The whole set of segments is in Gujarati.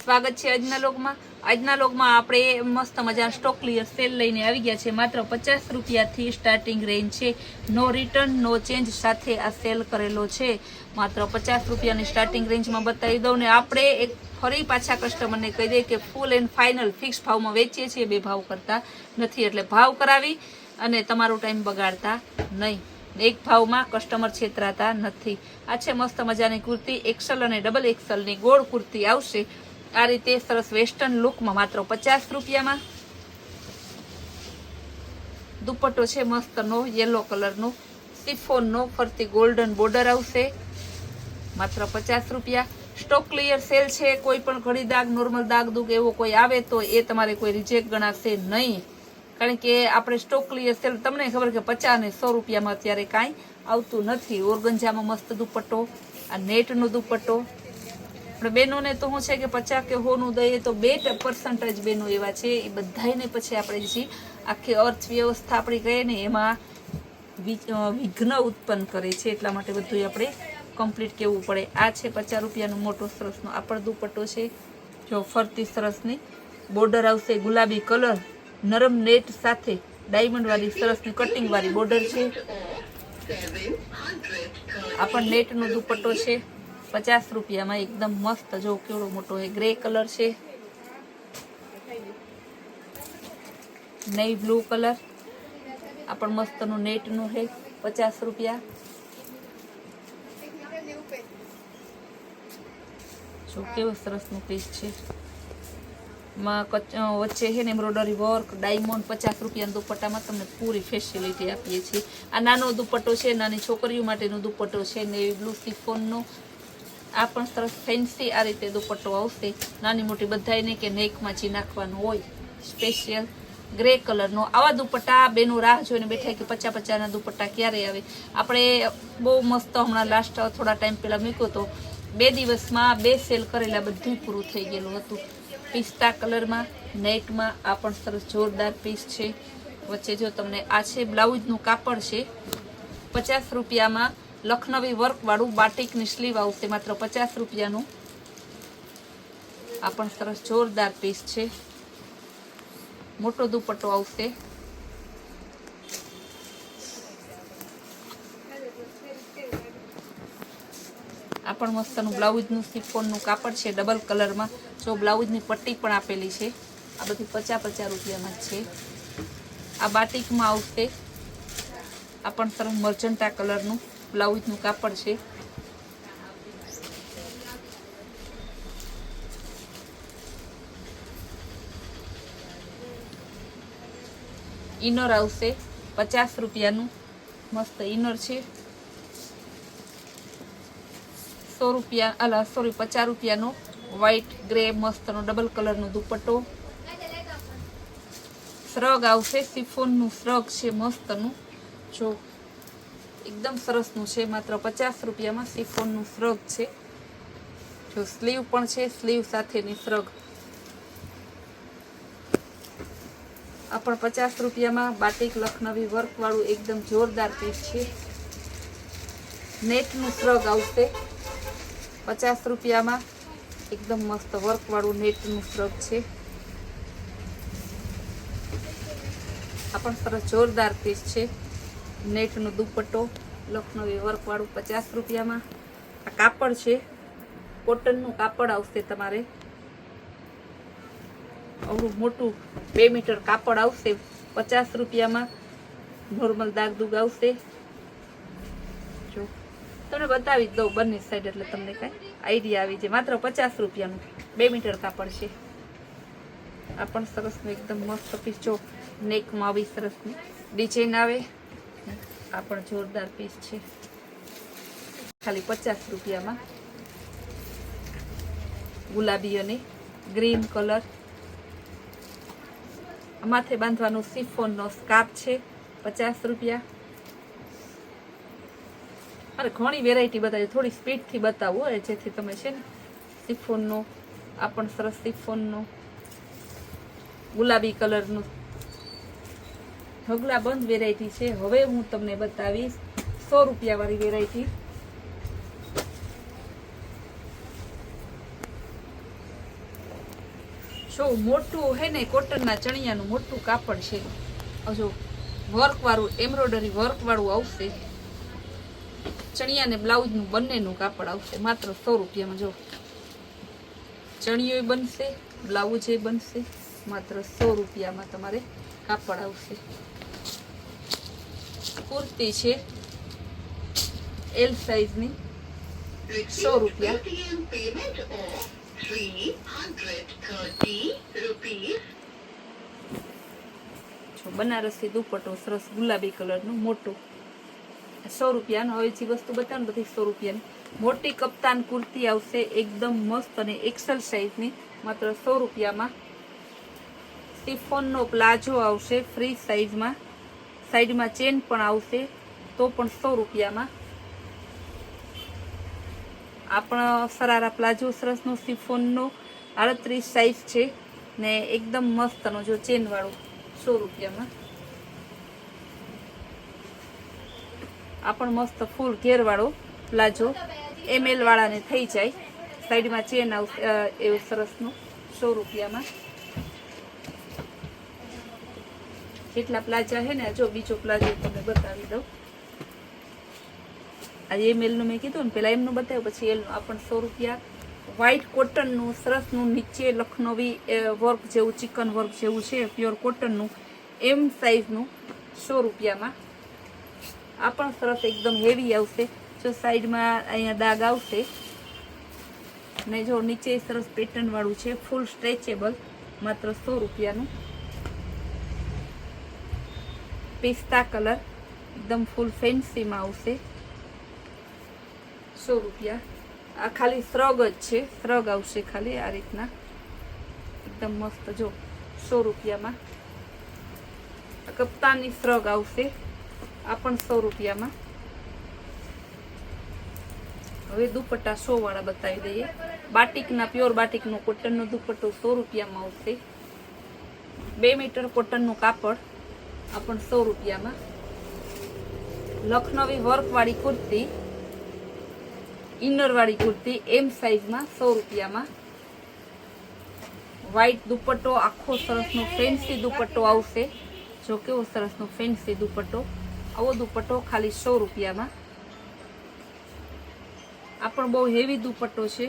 સ્વાગત છે આજના લોગમાં આપણે મસ્ત મજાનો સ્ટોક ક્લિયર સેલ લઈને આવી ગયા છે। માત્ર 50 રૂપિયાથી સ્ટાર્ટિંગ રેન્જ છે। નો રિટર્ન નો ચેન્જ સાથે આ સેલ કરેલો છે। માત્ર 50 રૂપિયાની સ્ટાર્ટિંગ રેન્જમાં બતાવી દઉં ને આપણે એક ફરી પાછા કસ્ટમરને કહી દઈએ કે ફૂલ એન્ડ ફાઇનલ ફિક્સ ભાવમાં વેચીએ છીએ, બે ભાવ કરતા નથી। એટલે ભાવ કરાવી અને તમારો ટાઈમ બગાડતા નહીં, એક ભાવમાં કસ્ટમર છેતરાતા નથી। આ છે મસ્ત મજાની કુર્તી, એક્સેલ અને ડબલ એક્સેલની ગોળ કુર્તી આવશે આ રીતે સરસ વેસ્ટર્ન લુકમાં માત્ર 50 રૂપિયામાં। દુપટ્ટો છે મસ્તનો યેલો કલરનો સિફોનનો ફરતી ગોલ્ડન બોર્ડર આવશે માત્ર 50 રૂપિયા। સ્ટોક ક્લિયર સેલ છે, કોઈ પણ ઘડી દાગ નોર્મલ દાગ દુગ એવો કોઈ આવે તો એ તમારે કોઈ રિજેક્ટ ગણાશે નહીં, કારણ કે આપણે સ્ટોક ક્લિયર સેલ તમને ખબર કે 50 અને 100 રૂપિયામાં અત્યારે કાંઈ આવતું નથી। ઓર્ગન્જામાં મસ્ત દુપટ્ટો, આ નેટનો દુપટ્ટો। આપણે બેનોને તો શું છે કે 50 કે 100 નું દઈએ તો 2% બેનો એવા છે, એ બધાને પછી આપણે જે આખી અર્થવ્યવસ્થા આપણી કહીએ ને એમાં વિઘ્ન ઉત્પન્ન કરે છે, એટલા માટે બધું આપણે કમ્પ્લીટ કહેવું પડે। આ છે 50 રૂપિયાનો મોટો સરસનો આ પણ દુપટ્ટો છે, જો ફરતી સરસની બોર્ડર આવશે ગુલાબી કલર, નરમ નેટ સાથે ડાયમંડ વાળી સરસની કટિંગ વાળી બોર્ડર છે। આ પણ નેટનો દુપટ્ટો છે 50 રૂપિયામાં, એકદમ મસ્ત, જો કેવડો મોટો છે, ગ્રે કલર છે, નેવી બ્લુ કલર। આ પણ મસ્તનું નેટનું છે 50 રૂપિયા। જો કેવું સરસનું પીસ છે, વચ્ચે છે ને એમ્બ્રોઇડરી વર્ક ડાયમંડ। 50 રૂપિયાના દુપટ્ટામાં તમને પૂરી ફેસિલિટી આપીએ છીએ। આ નાનો દુપટ્ટો છે, નાની છોકરીઓ માટેનો દુપટ્ટો છે નેવી બ્લુ સિફોનનો। આ પણ સરસ ફેન્સી આ રીતે દુપટ્ટો આવશે, નાની મોટી બધાને કે નેકમાં જી નાખવાનું હોય સ્પેશિયલ ગ્રે કલરનો। આવા દુપટ્ટા બેનો રાહ જોઈને બેઠા કે 50-50ના દુપટ્ટા ક્યારે આવે। આપણે બહુ મસ્ત હમણાં લાસ્ટ થોડા ટાઈમ પહેલા મૂક્યો તો, 2 દિવસમાં 2 સેલ કરેલા બધું પૂરું થઈ ગયેલું હતું। પિસ્તા કલરમાં નેટમાં આ પણ સરસ જોરદાર પીસ છે। વચ્ચે જો તમને આ છે બ્લાઉઝનું કાપડ છે 50 રૂપિયામાં, લખનવી વર્ક વાળું બાટિકની સ્લીવ આવશે માત્ર 50 રૂપિયાનું। આ પણ સરસ જોરદાર પીસ છે, મોટો દુપટ્ટો આવશે। આ પણ મસ્તનું બ્લાઉઝનું સિફોનનું કાપડ છે ડબલ કલરમાં, જો બ્લાઉઝની પટ્ટી પણ આપેલી છે। આ બધી 50-50 રૂપિયામાં જ છે। આ બાટિકમાં આવશે, આ પણ સરસ મર્જન્ટા કલરનું બ્લાઉઝનું કાપડ છે। ઇનર આવશે 50 રૂપિયાનું, મસ્ત ઇનર છે। 50 રૂપિયાનો વ્હાઈટ ગ્રે મસ્તનો ડબલ કલરનો દુપટ્ટો। શ્રગ આવશે, સિફોનનું શ્રગ છે મસ્તનું, જો એકદમ સરસનું છે, માત્ર 50 રૂપિયામાં સિફોનનું શ્રગ છે। જો સ્લીવ પણ છે, સ્લીવ સાથેની શ્રગ। આ પણ 50 રૂપિયામાં બાટિક લખનવી વર્ક વાળું એકદમ જોરદાર પીસ છે। નેટનું શ્રગ આવશે 50 રૂપિયામાં, એકદમ મસ્ત વર્ક વાળું નેટનું શ્રગ છે। આ પણ સરસ જોરદાર પીસ છે, નેટનો દુપટ્ટો લખનવી વર્ક વાળું 50 રૂપિયામાં। આ કાપડ છે કોટનનું કાપડ આવશે, તમારે આવડું મોટું 2 મીટર કાપડ આવશે 50 રૂપિયામાં, નોર્મલ દાગ દુગ આવશે। જો તમને બતાવી જ દઉં બંને સાઈડ એટલે તમને કાંઈ આઈડિયા આવી જાય। માત્ર 50 રૂપિયાનું 2 મીટર કાપડ છે। આ પણ સરસનું એકદમ મસ્ત પીસ, જો નેકમાં આવી સરસની ડિઝાઇન આવે। આ પણ જોરદાર પીસ છે, ખાલી 50 રૂપિયામાં। ગુલાબી અને ગ્રીન કલર, માથે બાંધવાનો સિફોનનો સ્કાર્ફ છે 50 રૂપિયા। અરે ઘણી વેરાયટી બતાવી, થોડી સ્પીડથી બતાવું હોય જેથી તમે છે ને સિફોનનો, આ પણ સરસ સિફોનનો ગુલાબી કલરનું ઢગલા બંધ વેરાયટી છે। હવે હું તમને બતાવીશ 100 રૂપિયા વાળી વેરાયટી। જો મોટું હે ને કોટનના ચણિયાનું મોટું કાપડ છે. જો વર્ક વાળું એમ્બ્રોઇડરી વર્ક વાળું આવશે. ચણિયા ને બ્લાઉઝ નું બંનેનું કાપડ આવશે માત્ર 100 રૂપિયામાં. જો ચણિયો બનશે, બ્લાઉઝ એ બનશે, માત્ર 100 રૂપિયામાં તમારે કાપડ આવશે. કુર્તી છે એલ સાઈઝની 100 રૂપિયા. જો બનારસી દુપટ્ટો સરસ ગુલાબી કલરનું મોટું 100 રૂપિયાનું. હવે જે વસ્તુ બતાવું બધી 100 રૂપિયાની. મોટી કપ્તાન કુર્તી આવશે એકદમ મસ્ત અને એક્સેલ સાઈઝની માત્ર 100 રૂપિયામાં. સિફોનનો પ્લાઝો આવશે ફ્રી સાઈઝમાં, સાઈડમાં ચેન પણ આવશે તો પણ 100 રૂપિયામાં. આ પણ સરારા પ્લાઝો સરસનો સિફોનનો 38 સાઈઝ છે ને એકદમ મસ્તનો જો ચેન વાળું 100 રૂપિયામાં. આ પણ મસ્ત ફૂલ ઘેર વાળો પ્લાઝો ML વાળાને થઈ જાય, સાઈડમાં ચેન આવશે એવું સરસનું 100 રૂપિયામાં. જેટલા પ્લાઝા છે ને જો બીજો પ્લાઝો તમને બતાવી દઉં. આ ML નું મેં કીધું ને પેલા એમનું બતાવ્યું પછી એલ નું. આ પણ 100 રૂપિયા. વ્હાઈટ કોટનનું સરસનું નીચે લખનવી વર્ક જેવું ચિકન વર્ક જેવું છે પ્યોર કોટનનું M સાઈઝનું 100 રૂપિયામાં. આ પણ સરસ એકદમ હેવી આવશે. જો સાઈડમાં અહીંયા દાગ આવશે ને જો નીચે સરસ પેટર્ન વાળું છે ફૂલ સ્ટ્રેચેબલ માત્ર 100 રૂપિયાનું. પિસ્તા કલર એકદમ ફૂલ ફેન્સીમાં આવશે 100 રૂપિયા. આ ખાલી શ્રગ જ છે, શ્રગ આવશે ખાલી આ રીતના એકદમ મસ્ત જો 100 રૂપિયામાં. કપ્તાની શ્રગ આવશે આ પણ 100 રૂપિયામાં. હવે દુપટ્ટા 100 વાળા બતાવી દઈએ. બાટિકના પ્યોર બાટિકનો કોટનનો દુપટ્ટો 100 રૂપિયામાં આવશે. 2 મીટર કોટનનું કાપડ આ પણ 100 રૂપિયામાં. લખનવી વર્ક વાળી કુર્તી, ઇનર વાળી કુર્તી M સાઈઝમાં 100 રૂપિયામાં. વ્હાઈટ દુપટ્ટો આખો સરસનો ફેન્સી દુપટ્ટો આવશે. જો કેવો સરસનો ફેન્સી દુપટ્ટો, આવો દુપટ્ટો ખાલી 100 રૂપિયામાં. આ પણ બહુ હેવી દુપટ્ટો છે,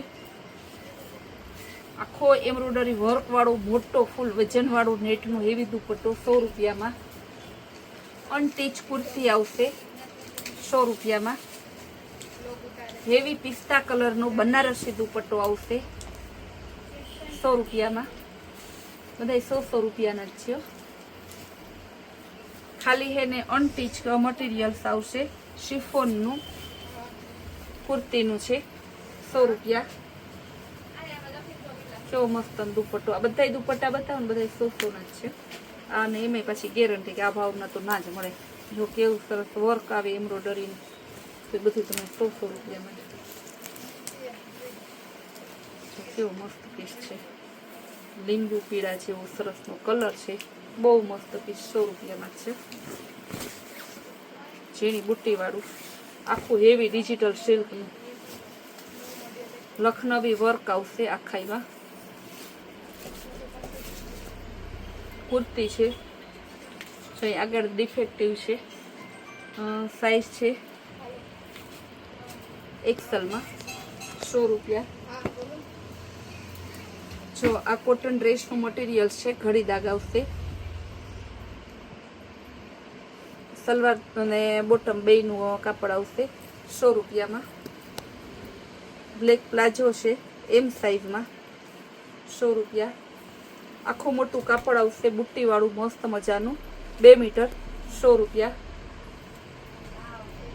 આખો એમ્બ્રોઇડરી વર્ક વાળો મોટો ફૂલ વજન વાળો નેટનો હેવી દુપટ્ટો 100 રૂપિયામાં. અનટીચ કુર્તી આવશે 100 રૂપિયામાં. હેવી પિસ્તા કલરનો બનારસી દુપટ્ટો આવશે 100 રૂપિયામાં. બધા 100 રૂપિયાના જ છે. ખાલી હે ને અનટીચ મટીરિયલ્સ આવશે. શિફોનનું કુર્તીનું છે 100 રૂપિયા. કેવો મસ્ત દુપટ્ટો. આ બધા દુપટ્ટા બતાવો ને બધા 100 ના જ છે. અને એમાં પછી ગેરંટી કે આ ભાવના તો ના જ મળે. જો કેવું સરસ વર્ક આવે એમ્બ્રોઇડરીનું તો બધું તમે 100 રૂપિયામાં. કેવો મસ્ત પીસ છે, લીંબુ પીળા જેવો સરસનો કલર છે, બહુ મસ્ત પીસ 100 રૂપિયામાં છે. ઝીણી બુટ્ટી વાળું આખું હેવી ડિજિટલ સિલ્કનું લખનવી વર્ક આવશે આખાઈમાં. કુર્તી છે જો આગળ ડિફેક્ટિવ છે, સાઈઝ છે એક્સેલમાં 100 રૂપિયા. જો આ કોટન ડ્રેસનું મટીરિયલ છે, ઘડી દાગ આવશે. સલવાર અને બોટમ બેયનું કાપડ આવશે 100 રૂપિયામાં. બ્લેક પ્લાઝો છે M સાઈઝમાં 100 રૂપિયા. આખું મોટું કાપડ આવશે બુટ્ટી વાળું મસ્ત મજાનું 2 મીટર 100 રૂપિયા.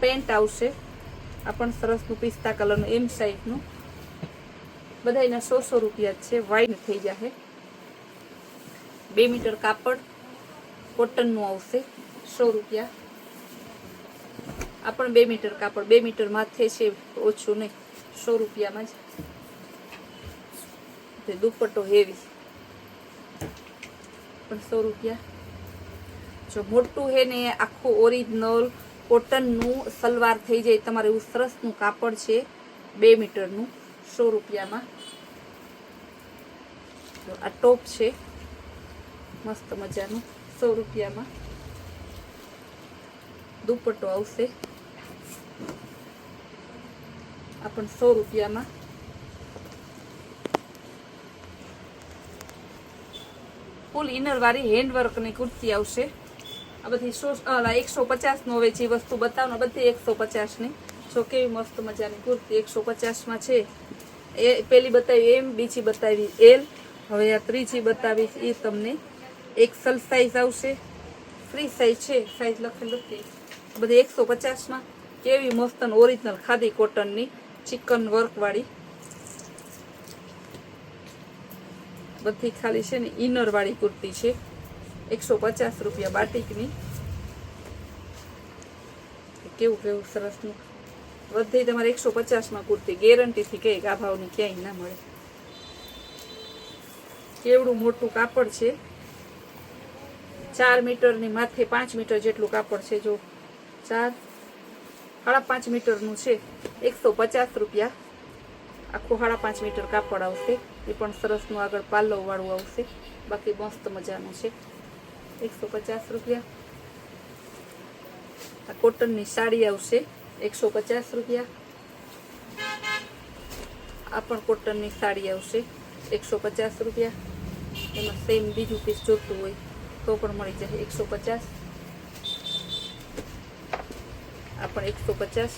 પેન્ટ આવશે આ પણ સરસનું પિસ્તા કલરનું M સાઈઝનું. બધાના 100 રૂપિયા જ છે. વાઈટ થઈ જશે. 2 મીટર કાપડ કોટનનું આવશે 100 રૂપિયા. આ પણ 2 મીટર કાપડ, 2 મીટર માથે છે, ઓછું નહીં, 100 રૂપિયામાં જ. દુપટ્ટો હેવી પણ 100 રૂપિયા. જો મોટું હે ને આખું ઓરિજિનલ કોટનનું સલવાર થઈ જાય તમારે એવું સરસનું કાપડ છે 2 મીટરનું 100 રૂપિયામાં. આ ટોપ છે મસ્ત મજાનું 100 રૂપિયામાં. દુપટ્ટો આવશે આ પણ 100 રૂપિયામાં. ફૂલ ઇનર વાળી હેન્ડવર્કની કુર્તી આવશે. આ બધી 150 નો હવે જે વસ્તુ બતાવો બધી 150 ની. જો કેવી મસ્ત મજાની કુર્તી 150 માં છે. એ પેલી બતાવી એમ, બીજી બતાવી એલ, હવે આ ત્રીજી બતાવી એ તમને એક્સેલ સાઈઝ આવશે. ફ્રી સાઈઝ છે, સાઈઝ લખેલું નથી. બધી 150 માં. કેવી મસ્ત ઓરિજિનલ ખાદી કોટનની ચિકન વર્ક વાળી બધી ખાલી છે ને ઇનર વાળી કુર્તી છે. 150 રૂપિયા બાટિકની. કેવું સરસનું બધી તમારે 150 માં કુર્તી ગેરંટીથી કહે આ ભાવની ક્યાંય ના મળે. કેવડું મોટું કાપડ છે. 4 મીટરની માથે 5 મીટર જેટલું કાપડ છે. જો 4.5 મીટરનું છે. 150 રૂપિયા. આખું 5.5 મીટર કાપડ આવશે. એ પણ સરસનું આગળ પાલવ વાળું આવશે. બાકી મસ્ત મજાનું છે. 150 રૂપિયા. આ કોટનની સાડી આવશે 150 રૂપિયા. આ પણ કોટનની સાડી આવશે 150 રૂપિયા. એમાં સેમ બીજું પીસ જોતું હોય તો પણ મળી જાય 150. આ પણ 150.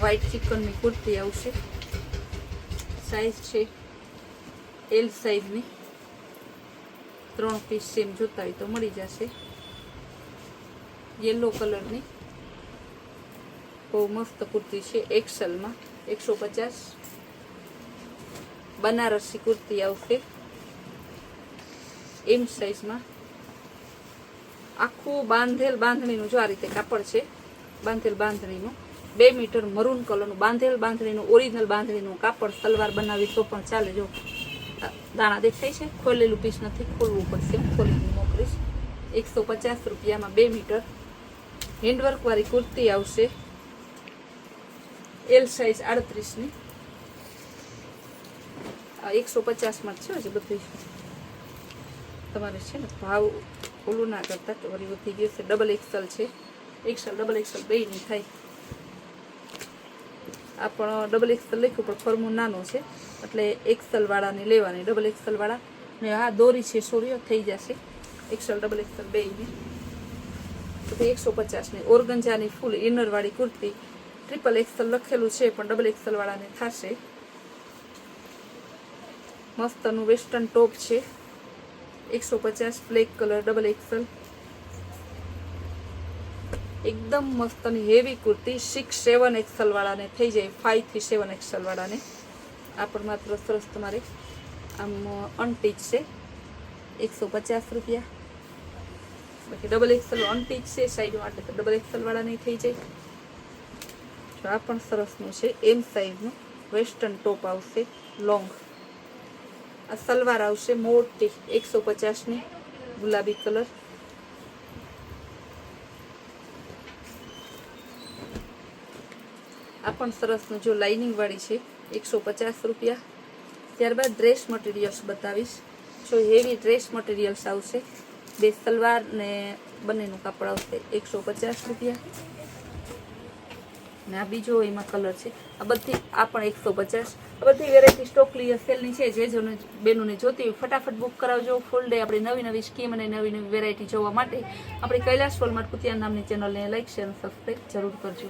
વ્હાઈટ ચિકનની કુર્તી આવશે. સાઈઝ છે એલ સાઈઝની. 3 પીસ સેમ જોતા હોય તો મળી જશે. યેલો કલરની બહુ મસ્ત કુર્તી છે એક્સેલમાં 150. બનારસી કુર્તી આવશે એમ સાઈઝમાં. આખું બાંધેલ બાંધણીનું જો આ રીતે કાપડ છે. બાંધેલ બાંધણીનું 2 મીટર મરૂન કલરનું બાંધેલ બાંધણીનું ઓરિજિનલ બાંધણીનું કાપડ. સલવાર બનાવી તો પણ ચાલે. જો દાણા દેખાય છે. ખોલેલું પીસ નથી, ખોલવું પડશે. હું ખોલીને મોકલીશ. 150 રૂપિયામાં 2 મીટર હેન્ડવર્ક વાળી કુર્તી આવશે એલ સાઈઝ 38ની. 150 માં છે હજી બધું. તમારે છે ને ભાવ ઓલું ના કરતા તો વળી વધી ગયું છે. ડબલ એક્સેલ છે. એક્સેલ ડબલ એક્સેલ બે નહીં થાય. આ પણ ડબલ એક્સેલ લખ્યું પણ ફોર્મું નાનું છે એટલે એક્સેલ વાળાની લેવાની. ડબલ એક્સેલ વાળા ને આ દોરી છે સોરીઓ થઈ જશે. એક્સેલ ડબલ એક્સેલ બે ની 150 ની. ઓર્ગન્જાની ફૂલ ઇનર વાળી કુર્તી ટ્રિપલ એક્સેલ લખેલું છે પણ ડબલ એક્સેલ વાળાને થશે. મસ્તનું વેસ્ટર્ન ટોપ છે 150. Black colour double XL. એકદમ મસ્તની હેવી કુર્તી 6-7 એક્સેલ વાળાને થઈ જાય. 5 થી 7 એક્સેલ વાળાને. આ પણ માત્ર સરસ તમારે આમ અનટીચ છે 150 રૂપિયા. બાકી ડબલ એક્સેલ અનટીચ છે સાઈડ માટે તો ડબલ એક્સેલ વાળાને થઈ જાય. આ પણ સરસનું છે એમ સાઈઝનું વેસ્ટર્ન ટોપ આવશે લોંગ. આ સલવાર આવશે મોટી 150ની ગુલાબી કલર. આ પણ સરસનું જો લાઇનિંગ વાળી છે 150 રૂપિયા. ત્યારબાદ ડ્રેસ મટીરિયલ્સ બતાવીશ. જો હેવી ડ્રેસ મટીરિયલ્સ આવશે. 2 સલવાર ને બંનેનું કાપડ આવશે 150 રૂપિયા. ને આ બીજો એમાં કલર છે. આ પણ 150. આ બધી વેરાયટી સ્ટોક ક્લિયર સેલની છે. જે બેનોને જોતી હોય ફટાફટ બુક કરાવજો. ફૂલ ડે આપણી નવી સ્કીમ અને નવી વેરાયટી જોવા માટે આપણી કૈલાશ વોલમાર્ટ કુતિયા નામની ચેનલને લાઈક શેર અને સબસ્ક્રાઈબ જરૂર કરજો.